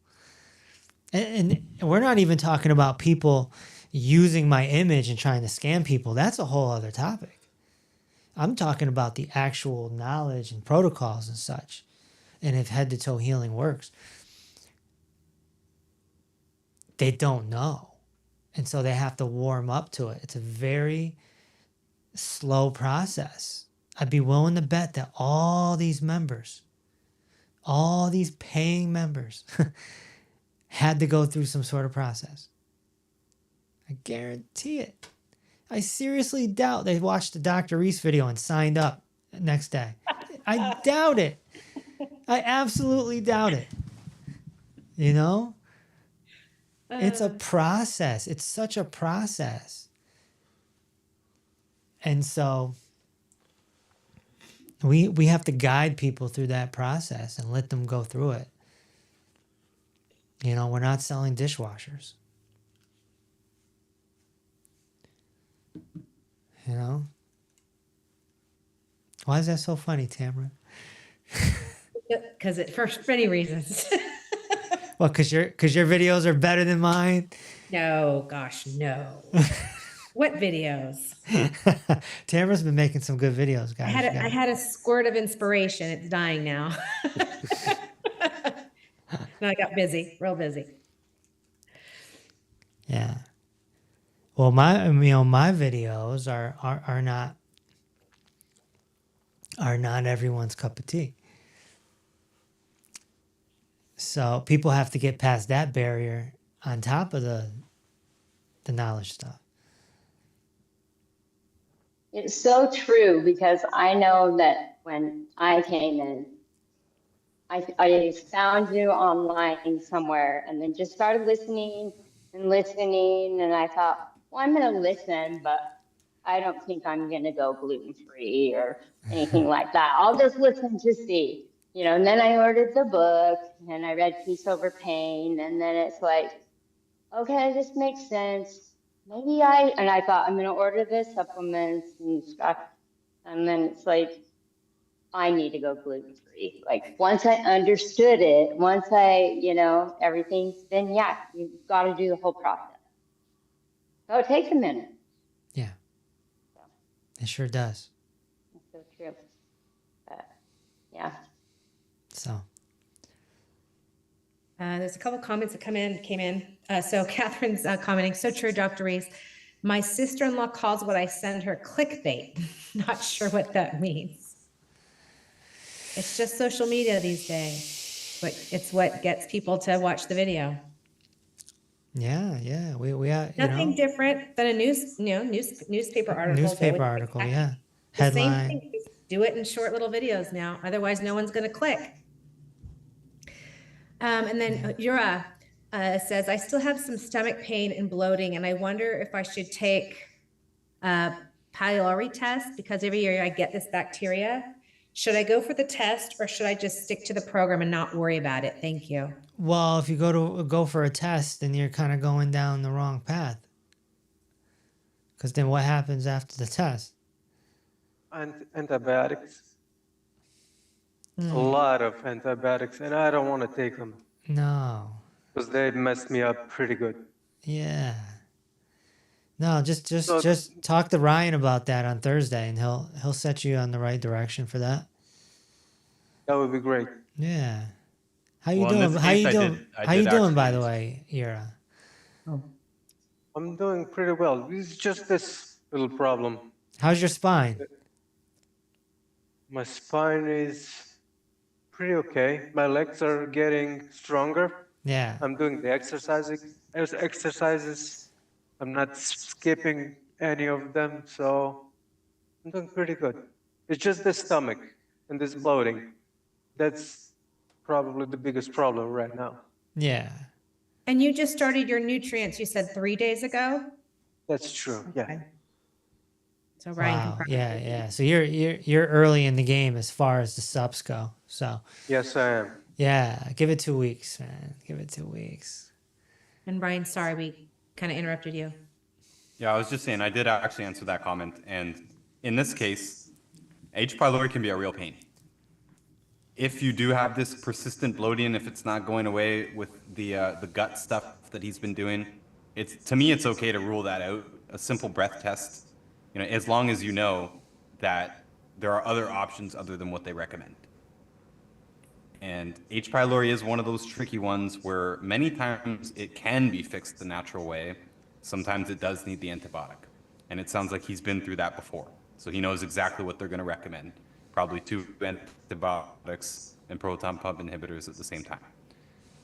And we're not even talking about people using my image and trying to scam people. That's a whole other topic. I'm talking about the actual knowledge and protocols and such, and if head-to-toe healing works. They don't know, and so they have to warm up to it. It's a very slow process. I'd be willing to bet that all these members, all these paying members, had to go through some sort of process. I guarantee it. I seriously doubt they watched the Dr. Reese video and signed up the next day. I doubt it. I absolutely doubt it. You know? It's a process. It's such a process. And so we have to guide people through that process and let them go through it. You know, we're not selling dishwashers. You know? Why is that so funny, Tamara? Because for many reasons. Well, because your videos are better than mine. No, gosh, no. What videos? Tamara's been making some good videos, guys. I had a squirt of inspiration. It's dying now. No, I got busy, real busy. Yeah. Well, my videos are not everyone's cup of tea. So people have to get past that barrier on top of the knowledge stuff. It's so true, because I know that when I came in, I found you online somewhere and then just started listening, and I thought, well, I'm going to listen, but I don't think I'm going to go gluten-free or anything like that. I'll just listen to see, you know. And then I ordered the book and I read Peace Over Pain, and then it's like, okay, this makes sense. And I thought, I'm going to order the supplements and stuff. And then it's like, I need to go gluten-free. Like, once I understood it, everything, then yeah, you've got to do the whole process. So it takes a minute. Yeah. It sure does. That's so true. But yeah. So. There's a couple comments that came in. So Catherine's commenting, so true, Dr. Reese. My sister-in-law calls what I send her clickbait. Not sure what that means. It's just social media these days, but it's what gets people to watch the video. Yeah. We are Nothing different than a newspaper article. Newspaper article, yeah. The same Headline. thing. Just do it in short little videos now. Otherwise, no one's going to click. And then Yura says, I still have some stomach pain and bloating, and I wonder if I should take a pylori test, because every year I get this bacteria. Should I go for the test, or should I just stick to the program and not worry about it? Thank you. Well, if you go for a test, then you're kind of going down the wrong path. Because then what happens after the test? Antibiotics. A lot of antibiotics, and I don't want to take them. No. Because they messed me up pretty good. Yeah. No, just talk to Ryan about that on Thursday, and he'll set you on the right direction for that. That would be great. Yeah. How you Well, in doing? this How case, you I doing? did- I How you did doing, by actually- the way, Ira? I'm doing pretty well. It's just this little problem. How's your spine? My spine is pretty okay. My legs are getting stronger. Yeah. I'm doing the exercises. I'm not skipping any of them, so I'm doing pretty good. It's just the stomach and this bloating. That's probably the biggest problem right now. Yeah. And you just started your nutrients, you said 3 days ago? That's true. Yeah. Okay. So Ryan can Wow. probably. Yeah. So you're early in the game as far as the subs go. So Yes, I am. yeah, give it 2 weeks, man. Give it 2 weeks. And Ryan, sorry, we kind of interrupted you. Yeah, I was just saying, I did actually answer that comment. And in this case, H. pylori can be a real pain. If you do have this persistent bloating, if it's not going away with the gut stuff that he's been doing, to me, it's okay to rule that out. A simple breath test, as long as you know that there are other options other than what they recommend. And H. pylori is one of those tricky ones where many times it can be fixed the natural way. Sometimes it does need the antibiotic. And it sounds like he's been through that before. So he knows exactly what they're going to recommend. Probably 2 antibiotics and proton pump inhibitors at the same time.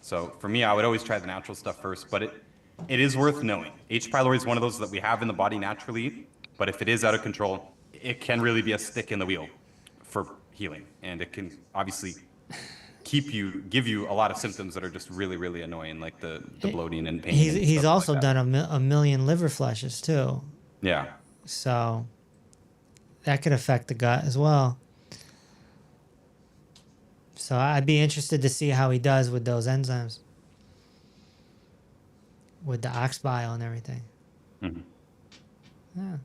So for me, I would always try the natural stuff first, but it is worth knowing. H. pylori is one of those that we have in the body naturally, but if it is out of control, it can really be a stick in the wheel for healing. And it can obviously give you a lot of symptoms that are just really, really annoying, like the bloating and pain. He's and also like that. done a million liver flushes too. Yeah. So that could affect the gut as well. So I'd be interested to see how he does with those enzymes, with the ox bile and everything. Mm-hmm. Yeah.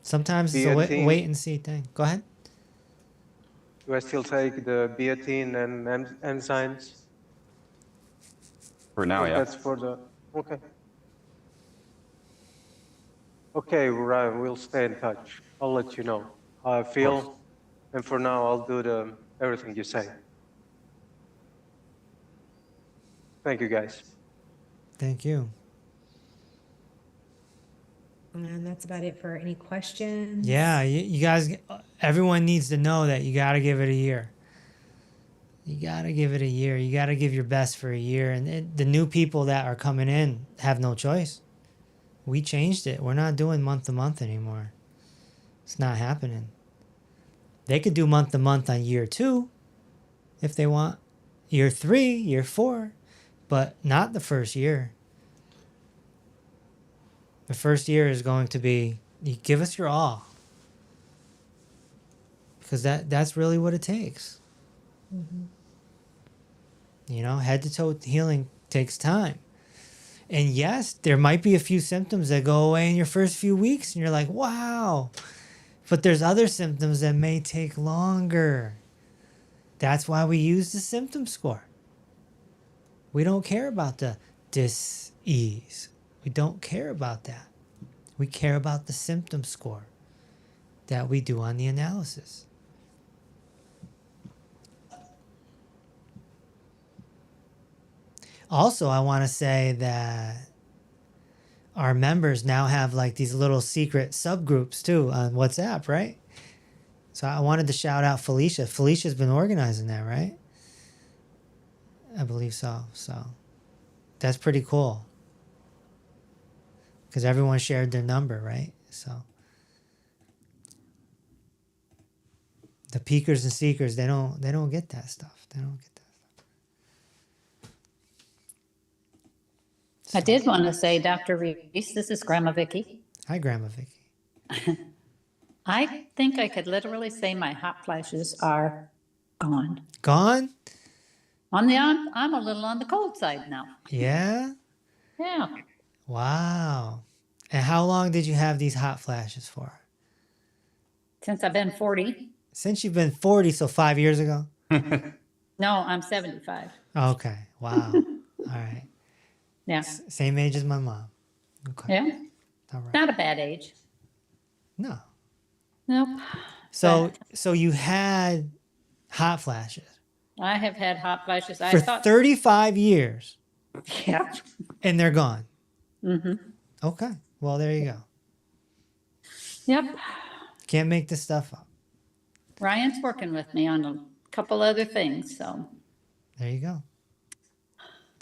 Sometimes it's a wait and see thing. Go ahead. Do I still take the biotin and enzymes? For now, yeah. That's for the, okay. Okay, Ryan, we'll stay in touch. I'll let you know how I feel. And for now, I'll do everything you say. Thank you, guys. Thank you. And that's about it for any questions. Yeah, you guys, everyone needs to know that you got to give it a year. You got to give it a year. You got to give your best for a year. And the new people that are coming in have no choice. We changed it. We're not doing month to month anymore. It's not happening. They could do month to month on year 2 if they want. Year 3, year 4, but not the first year. The first year is going to be, you give us your all. Because that's really what it takes. Mm-hmm. You know, head to toe healing takes time. And yes, there might be a few symptoms that go away in your first few weeks and you're like, wow. But there's other symptoms that may take longer. That's why we use the symptom score. We don't care about the dis-ease. We don't care about that. We care about the symptom score that we do on the analysis. Also, I want to say that our members now have like these little secret subgroups too on WhatsApp, right? So I wanted to shout out Felicia. Felicia's been organizing that, right? I believe so. So that's pretty cool. Because everyone shared their number, right? So the peekers and seekers, they don't get that stuff. They don't get that. I did want to say, Dr. Reese, this is Grandma Vicky. Hi, Grandma Vicky. I think I could literally say my hot flashes are gone. Gone? I'm a little on the cold side now. Yeah? Yeah. Wow. And how long did you have these hot flashes for? Since I've been 40. Since you've been 40, so 5 years ago? No, I'm 75. Okay. Wow. All right. Yeah. Same age as my mom. Okay. Yeah. All right. Not a bad age. No. Nope. So you had hot flashes I have had hot flashes. for 35 years. Yeah. And they're gone. Mm-hmm. Okay. Well, there you go. Yep. Can't make this stuff up. Ryan's working with me on a couple other things, so. There you go.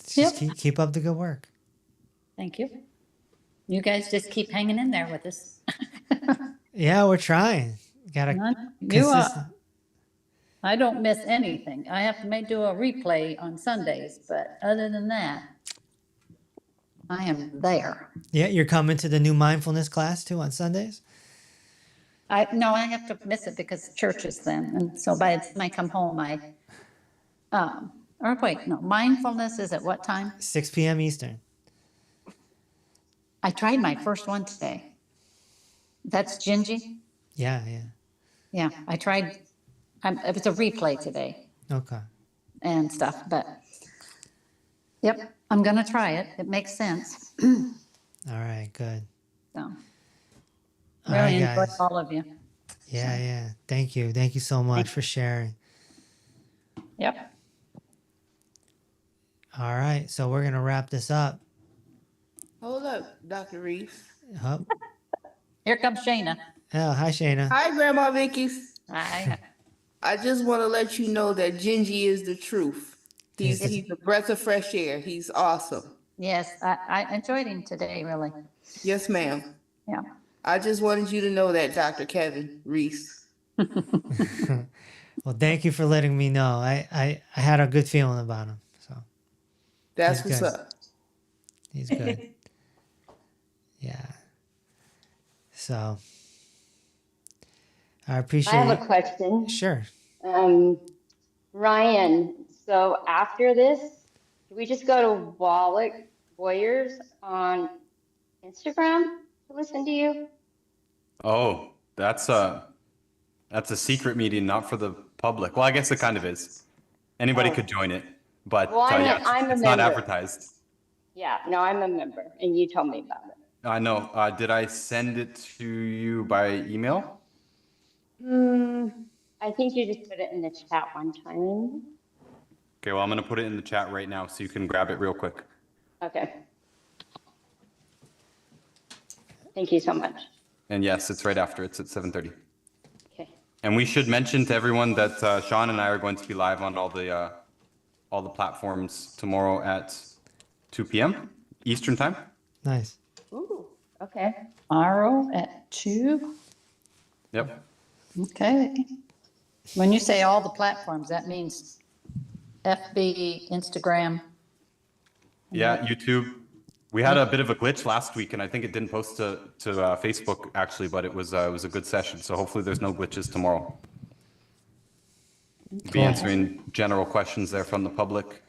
Just Yep. keep up the good work. Thank you. You guys just keep hanging in there with us. Yeah, we're trying. Gotta You consistent. I don't miss anything. I have to do a replay on Sundays, but other than that, I am there. Yeah, you're coming to the new mindfulness class too on Sundays? No, I have to miss it because church is then, and so by the time I come home, mindfulness is at what time? 6 p.m. Eastern. I tried my first one today. That's Gingy? Yeah. Yeah, I tried, it was a replay today Okay. and stuff, but, yep, I'm gonna try it. It makes sense. All right, good. So, All really right, enjoy guys. all of you. Yeah. Thank you. Thank you so much for sharing. Yep. All right, so we're going to wrap this up. Hold up, Dr. Reese. Oh, Here comes Shayna. hi, Shayna. Hi, Grandma Vicky. Hi. I just want to let you know that Gingy is the truth. He's a breath of fresh air. He's awesome. Yes, I enjoyed him today, really. Yes, ma'am. Yeah. I just wanted you to know that, Dr. Kevin Reese. Well, thank you for letting me know. I had a good feeling about him. So That's He's what's good. up. he's good. Yeah. So I appreciate I have it. a question. Sure. Ryan, so after this, do we just go to Wallach Boyers on Instagram to listen to you? Oh, that's a secret meeting, not for the public. Well, I guess it kind of is. Anybody Oh. could join it, but Well, yeah, I'm a it's not member. advertised. Yeah, no, I'm a member, and you told me about it. I know. Did I send it to you by email? I think you just put it in the chat one time. Okay, well, I'm gonna put it in the chat right now so you can grab it real quick. Okay. Thank you so much. And yes, it's right after. It's at 7:30. Okay. And we should mention to everyone that Sean and I are going to be live on all the platforms tomorrow at 2 p.m. Eastern time. Nice. Ooh, okay. Tomorrow at 2. Yep. Okay. When you say all the platforms, that means FB, Instagram. Yeah, YouTube. We had a bit of a glitch last week, and I think it didn't post to Facebook actually, but it was a good session. So hopefully there's no glitches tomorrow. Be Cool. answering general questions there from the public.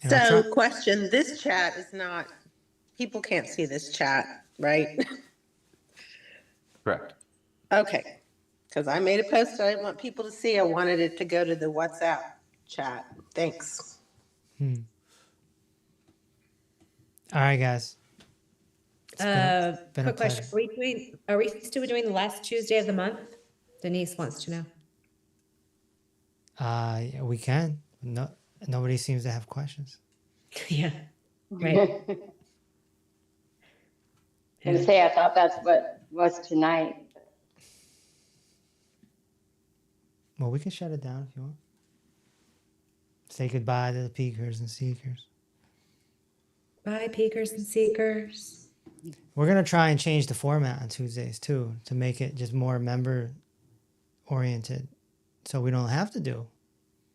And I'll So try- question, this chat is not, people can't see this chat, right? Correct. Okay, because I made a post I didn't want people to see. I wanted it to go to the WhatsApp chat. Thanks. All right, guys. It's been a Quick question. pleasure. Are we still doing the last Tuesday of the month? Denise wants to know. Yeah, we can. No, nobody seems to have questions. Yeah. Right. And say, I thought that's what was tonight. Well, we can shut it down if you want. Say goodbye to the peakers and seekers. Bye, peekers and seekers. We're gonna try and change the format on Tuesdays too, to make it just more member oriented, so we don't have to do